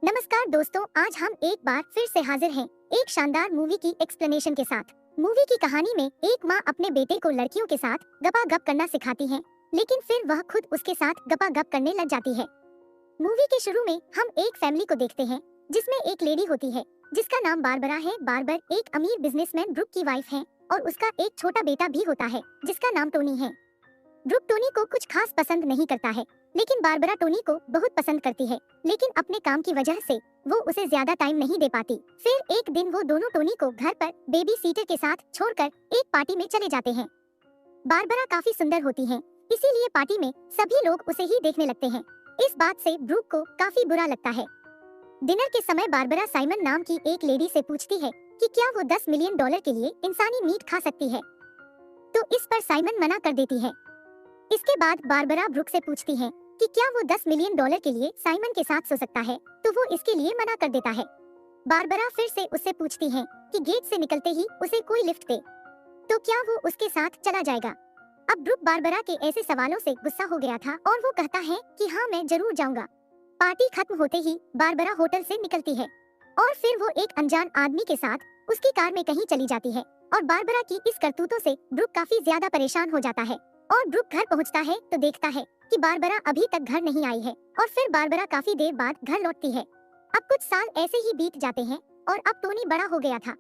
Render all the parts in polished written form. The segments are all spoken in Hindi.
नमस्कार दोस्तों, आज हम एक बार फिर से हाजिर हैं एक शानदार मूवी की एक्सप्लेनेशन के साथ। मूवी की कहानी में एक माँ अपने बेटे को लड़कियों के साथ गपागप करना सिखाती है, लेकिन फिर वह खुद उसके साथ गपागप करने लग जाती है। मूवी के शुरू में हम एक फैमिली को देखते हैं जिसमें एक लेडी होती है जिसका नाम बारबरा है। बारबर एक अमीर बिजनेसमैन ब्रुक की वाइफ है और उसका एक छोटा बेटा भी होता है जिसका नाम टोनी है। ब्रुक टोनी को कुछ खास पसंद नहीं करता है, लेकिन बारबरा टोनी को बहुत पसंद करती है, लेकिन अपने काम की वजह से वो उसे ज्यादा टाइम नहीं दे पाती। फिर एक दिन वो दोनों टोनी को घर पर बेबी सीटर के साथ छोड़कर एक पार्टी में चले जाते हैं। बारबरा काफी सुंदर होती है, इसीलिए पार्टी में सभी लोग उसे ही देखने लगते हैं। इस बात से ब्रुक को काफी बुरा लगता है। डिनर के समय बारबरा साइमन नाम की एक लेडी से पूछती है कि क्या वो $10 मिलियन के लिए इंसानी मीट खा सकती है, तो इस पर साइमन मना कर देती है। इसके बाद बारबरा ब्रुक से पूछती है कि क्या वो $10 मिलियन के लिए साइमन के साथ सो सकता है, तो वो इसके लिए मना कर देता है। बारबरा फिर से उससे पूछती है कि गेट से निकलते ही उसे कोई लिफ्ट दे, तो क्या वो उसके साथ चला जाएगा। अब ब्रुक बारबरा के ऐसे सवालों से गुस्सा हो गया था और वो कहता है कि हाँ, मैं जरूर जाऊंगा। पार्टी खत्म होते ही बारबरा होटल से निकलती है और फिर वो एक अनजान आदमी के साथ उसकी कार में कहीं चली जाती है और बारबरा की इस करतूतों से ब्रुक काफी ज्यादा परेशान हो जाता है। और ब्रुक घर पहुंचता है तो देखता है कि बारबरा अभी तक घर नहीं आई है और फिर बारबरा काफी देर बाद घर लौटती है। अब कुछ साल ऐसे ही बीत जाते हैं और अब टोनी बड़ा हो गया था।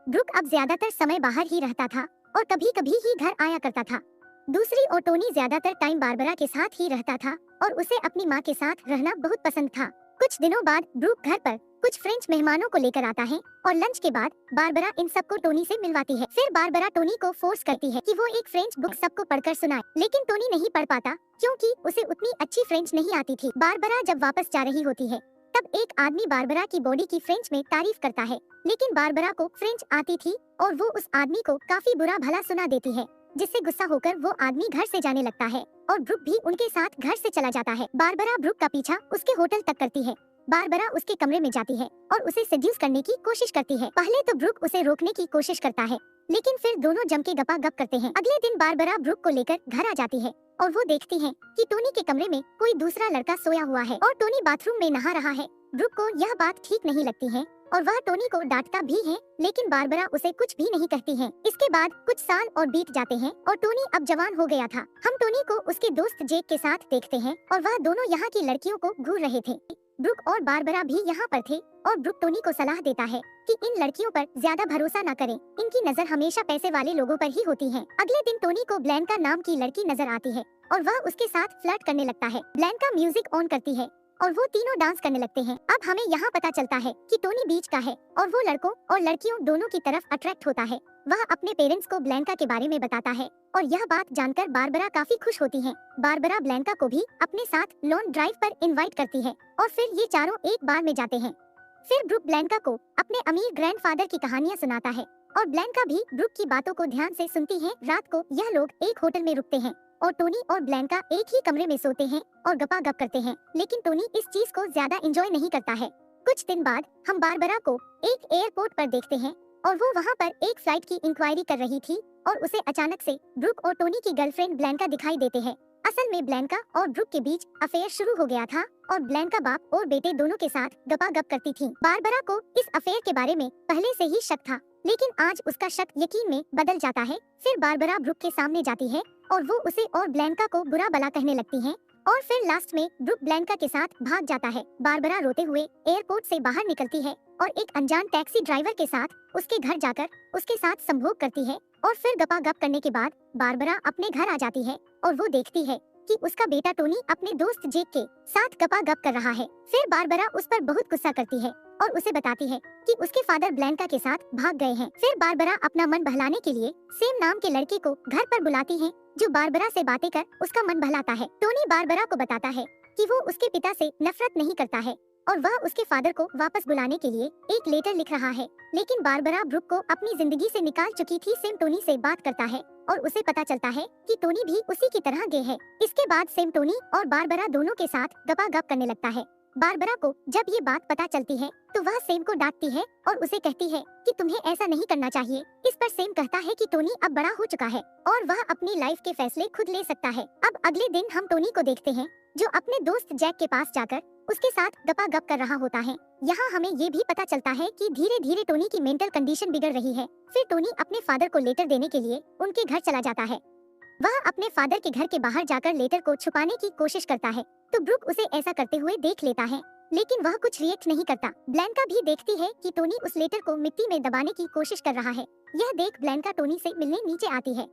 ब्रुक अब ज्यादातर समय बाहर ही रहता था और कभी कभी ही घर आया करता था। दूसरी ओर टोनी ज्यादातर टाइम बारबरा के साथ ही रहता था और उसे अपनी माँ के साथ रहना बहुत पसंद था। कुछ दिनों बाद ब्रुक घर पर कुछ फ्रेंच मेहमानों को लेकर आता है और लंच के बाद बारबरा इन सबको टोनी से मिलवाती है। फिर बारबरा टोनी को फोर्स करती है कि वो एक फ्रेंच बुक सबको पढ़कर सुनाए, लेकिन टोनी नहीं पढ़ पाता क्योंकि उसे उतनी अच्छी फ्रेंच नहीं आती थी। बारबरा जब वापस जा रही होती है तब एक आदमी बारबरा की बॉडी की फ्रेंच में तारीफ करता है, लेकिन बारबरा को फ्रेंच आती थी और वो उस आदमी को काफी बुरा भला सुना देती है, जिससे गुस्सा होकर वो आदमी घर से जाने लगता है और ब्रुक भी उनके साथ घर से चला जाता है। बारबरा ब्रुक का पीछा उसके होटल तक करती है। बारबरा उसके कमरे में जाती है और उसे सेड्यूस करने की कोशिश करती है। पहले तो ब्रुक उसे रोकने की कोशिश करता है, लेकिन फिर दोनों जम के गपागप करते हैं। अगले दिन बारबरा ब्रुक को लेकर घर आ जाती है और वो देखती है कि टोनी के कमरे में कोई दूसरा लड़का सोया हुआ है और टोनी बाथरूम में नहा रहा है। ब्रुक को यह बात ठीक नहीं लगती है और वह टोनी को डांटता भी है, लेकिन बारबरा उसे कुछ भी नहीं कहती है। इसके बाद कुछ साल और बीत जाते हैं और टोनी अब जवान हो गया था। हम टोनी को उसके दोस्त जेक के साथ देखते हैं और वह दोनों यहाँ की लड़कियों को घूर रहे थे। ब्रुक और बारबरा भी यहाँ पर थे और ब्रुक टोनी को सलाह देता है कि इन लड़कियों पर ज्यादा भरोसा न करें, इनकी नजर हमेशा पैसे वाले लोगों पर ही होती है। अगले दिन टोनी को ब्लैंका नाम की लड़की नजर आती है और वह उसके साथ फ्लर्ट करने लगता है। ब्लैंका म्यूजिक ऑन करती है और वो तीनों डांस करने लगते हैं। अब हमें यहाँ पता चलता है कि टोनी बीच का है और वो लड़कों और लड़कियों दोनों की तरफ अट्रैक्ट होता है। वह अपने पेरेंट्स को ब्लैंका के बारे में बताता है और यह बात जानकर बारबरा काफी खुश होती है। बारबरा ब्लैंका को भी अपने साथ लॉन्ग ड्राइव पर इनवाइट करती है और फिर ये चारों एक बार में जाते हैं। फिर ब्रुक ब्लैंका को अपने अमीर ग्रैंडफादर की कहानियाँ सुनाता है और ब्लैंका भी ब्रुक की बातों को ध्यान से सुनती है। रात को यह लोग एक होटल में रुकते हैं और टोनी और ब्लैंका एक ही कमरे में सोते हैं और गपागप करते हैं, लेकिन टोनी इस चीज को ज्यादा एंजॉय नहीं करता है। कुछ दिन बाद हम बारबरा को एक एयरपोर्ट पर देखते हैं और वो वहाँ पर एक फ्लाइट की इंक्वायरी कर रही थी और उसे अचानक से ब्रुक और टोनी की गर्लफ्रेंड ब्लैंका दिखाई देते हैं। असल में ब्लैंका और ब्रुक के बीच अफेयर शुरू हो गया था और ब्लैंका बाप और बेटे दोनों के साथ गपागप करती थी। बारबरा को इस अफेयर के बारे में पहले से ही शक था, लेकिन आज उसका शक यकीन में बदल जाता है। फिर बारबरा ब्रुक के सामने जाती है और वो उसे और ब्लैंका को बुरा भला कहने लगती है और फिर लास्ट में ब्रुक ब्लैंका के साथ भाग जाता है। बारबरा रोते हुए एयरपोर्ट से बाहर निकलती है और एक अनजान टैक्सी ड्राइवर के साथ उसके घर जाकर उसके साथ संभोग करती है और फिर गपागप करने के बाद बारबरा अपने घर आ जाती है और वो देखती है कि उसका बेटा टोनी अपने दोस्त जेक के साथ गपागप कर रहा है। फिर बारबरा उस पर बहुत गुस्सा करती है और उसे बताती है कि उसके फादर ब्लैंका के साथ भाग गए हैं। फिर बारबरा अपना मन बहलाने के लिए सेम नाम के लड़के को घर पर बुलाती है जो बारबरा से बातें कर उसका मन बहलाता है। टोनी बारबरा को बताता है कि वो उसके पिता से नफरत नहीं करता है और वह उसके फादर को वापस बुलाने के लिए एक लेटर लिख रहा है, लेकिन बारबरा ब्रुक को अपनी जिंदगी से निकाल चुकी थी। सेम टोनी से बात करता है और उसे पता चलता है कि टोनी भी उसी की तरह गे है। इसके बाद सेम टोनी और बारबरा दोनों के साथ गपागप करने लगता है। बारबरा को जब ये बात पता चलती है तो वह सेम को डांटती है और उसे कहती है कि तुम्हें ऐसा नहीं करना चाहिए। इस पर सेम कहता है कि टोनी अब बड़ा हो चुका है और वह अपनी लाइफ के फैसले खुद ले सकता है। अब अगले दिन हम टोनी को देखते हैं जो अपने दोस्त जैक के पास जाकर उसके साथ गपागप कर रहा होता है। यहाँ हमें ये भी पता चलता है कि धीरे धीरे टोनी की मेंटल कंडीशन बिगड़ रही है। फिर टोनी अपने फादर को लेटर देने के लिए उनके घर चला जाता है। वह अपने फादर के घर के बाहर जाकर लेटर को छुपाने की कोशिश करता है, तो ब्रुक उसे ऐसा करते हुए देख लेता है, लेकिन वह कुछ रिएक्ट नहीं करता। ब्लैंका भी देखती है कि टोनी उस लेटर को मिट्टी में दबाने की कोशिश कर रहा है। यह देख ब्लैंका टोनी से मिलने नीचे आती है,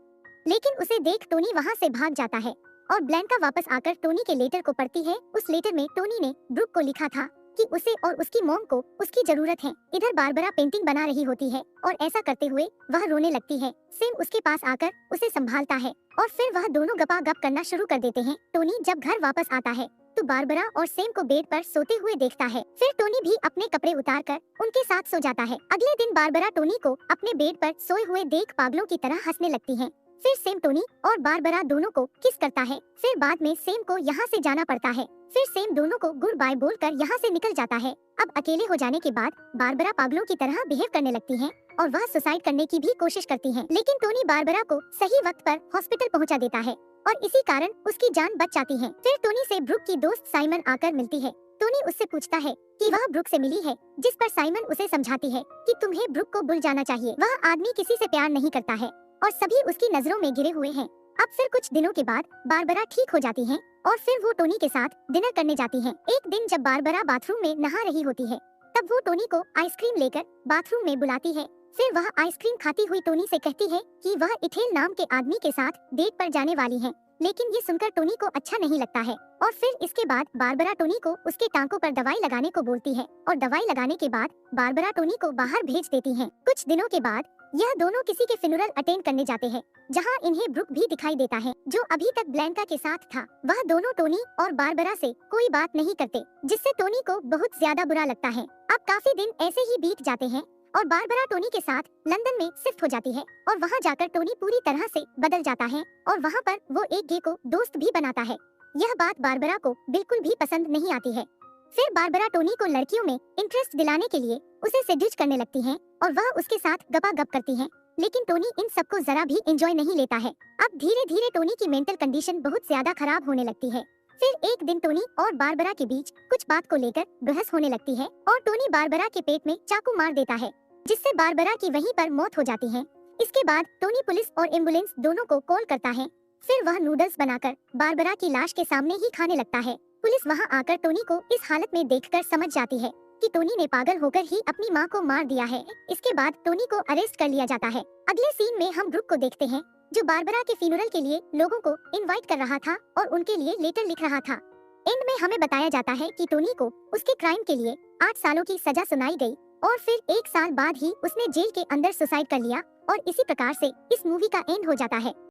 लेकिन उसे देख टोनी वहाँ से भाग जाता है और ब्लैंका वापस आकर टोनी के लेटर को पढ़ती है। उस लेटर में टोनी ने ब्रुक को लिखा था कि उसे और उसकी मॉम को उसकी जरूरत है। इधर बारबरा पेंटिंग बना रही होती है और ऐसा करते हुए वह रोने लगती है। सैम उसके पास आकर उसे संभालता है और फिर वह दोनों गपागप करना शुरू कर देते हैं। टोनी जब घर वापस आता है तो बारबरा और सैम को बेड पर सोते हुए देखता है। फिर टोनी भी अपने कपड़े उतारकर उनके साथ सो जाता है। अगले दिन बारबरा टोनी को अपने बेड पर सोए हुए देख पागलों की तरह हंसने लगती है। फिर सैम टोनी और बारबरा दोनों को किस करता है। फिर बाद में सैम को यहाँ से जाना पड़ता है। फिर सैम दोनों को गुड बाय बोलकर यहाँ से निकल जाता है। अब अकेले हो जाने के बाद बारबरा पागलों की तरह बिहेव करने लगती है और वह सुसाइड करने की भी कोशिश करती है, लेकिन टोनी बारबरा को सही वक्त पर हॉस्पिटल पहुँचा देता है और इसी कारण उसकी जान बच जाती है। फिर टोनी से ब्रुक की दोस्त साइमन आकर मिलती है। टोनी उससे पूछता है कि वह ब्रुक से मिली है, जिस पर साइमन उसे समझाती है कि तुम्हें ब्रुक को भूल जाना चाहिए। वह आदमी किसी से प्यार नहीं करता है और सभी उसकी नजरों में घिरे हुए हैं। अब फिर कुछ दिनों के बाद बारबरा ठीक हो जाती है और फिर वो टोनी के साथ डिनर करने जाती है। एक दिन जब बारबरा बाथरूम में नहा रही होती है, तब वो टोनी को आइसक्रीम लेकर बाथरूम में बुलाती है। फिर वह आइसक्रीम खाती हुई टोनी से कहती है कि वह इथेल नाम के आदमी के साथ डेट पर जाने वाली है, लेकिन ये सुनकर टोनी को अच्छा नहीं लगता है और फिर इसके बाद बारबरा टोनी को उसके टांकों पर दवाई लगाने को बोलती है और दवाई लगाने के बाद बारबरा टोनी को बाहर भेज देती है। कुछ दिनों के बाद यह दोनों किसी के फ्यूनरल अटेंड करने जाते हैं, जहां इन्हें ब्रुक भी दिखाई देता है, जो अभी तक ब्लैंका के साथ था। वह दोनों टोनी और बारबरा से कोई बात नहीं करते, जिससे टोनी को बहुत ज्यादा बुरा लगता है। अब काफी दिन ऐसे ही बीत जाते हैं और बारबरा टोनी के साथ लंदन में शिफ्ट हो जाती है और वहां जाकर टोनी पूरी तरह से बदल जाता है और वहां पर वो एक गे को दोस्त भी बनाता है। यह बात बारबरा को बिल्कुल भी पसंद नहीं आती है। फिर बारबरा टोनी को लड़कियों में इंटरेस्ट दिलाने के लिए उसे सेड्यूस करने लगती है और वह उसके साथ गपागप करती है, लेकिन टोनी इन सबको जरा भी एंजॉय नहीं लेता है। अब धीरे धीरे टोनी की मेंटल कंडीशन बहुत ज्यादा खराब होने लगती है। फिर एक दिन टोनी और बारबरा के बीच कुछ बात को लेकर बहस होने लगती है और टोनी बारबरा के पेट में चाकू मार देता है, जिससे बारबरा की वहीं पर मौत हो जाती है। इसके बाद टोनी पुलिस और एम्बुलेंस दोनों को कॉल करता है। फिर वह नूडल्स बनाकर बारबरा की लाश के सामने ही खाने लगता है। पुलिस वहां आकर टोनी को इस हालत में देखकर समझ जाती है कि टोनी ने पागल होकर ही अपनी मां को मार दिया है। इसके बाद टोनी को अरेस्ट कर लिया जाता है। अगले सीन में हम ब्रुक को देखते हैं, जो बारबरा के फ्यूनरल के लिए लोगों को इनवाइट कर रहा था और उनके लिए लेटर लिख रहा था। एंड में हमें बताया जाता है कि टोनी को उसके क्राइम के लिए 8 सालों की सजा सुनाई गई और फिर 1 साल बाद ही उसने जेल के अंदर सुसाइड कर लिया और इसी प्रकार से इस मूवी का एंड हो जाता है।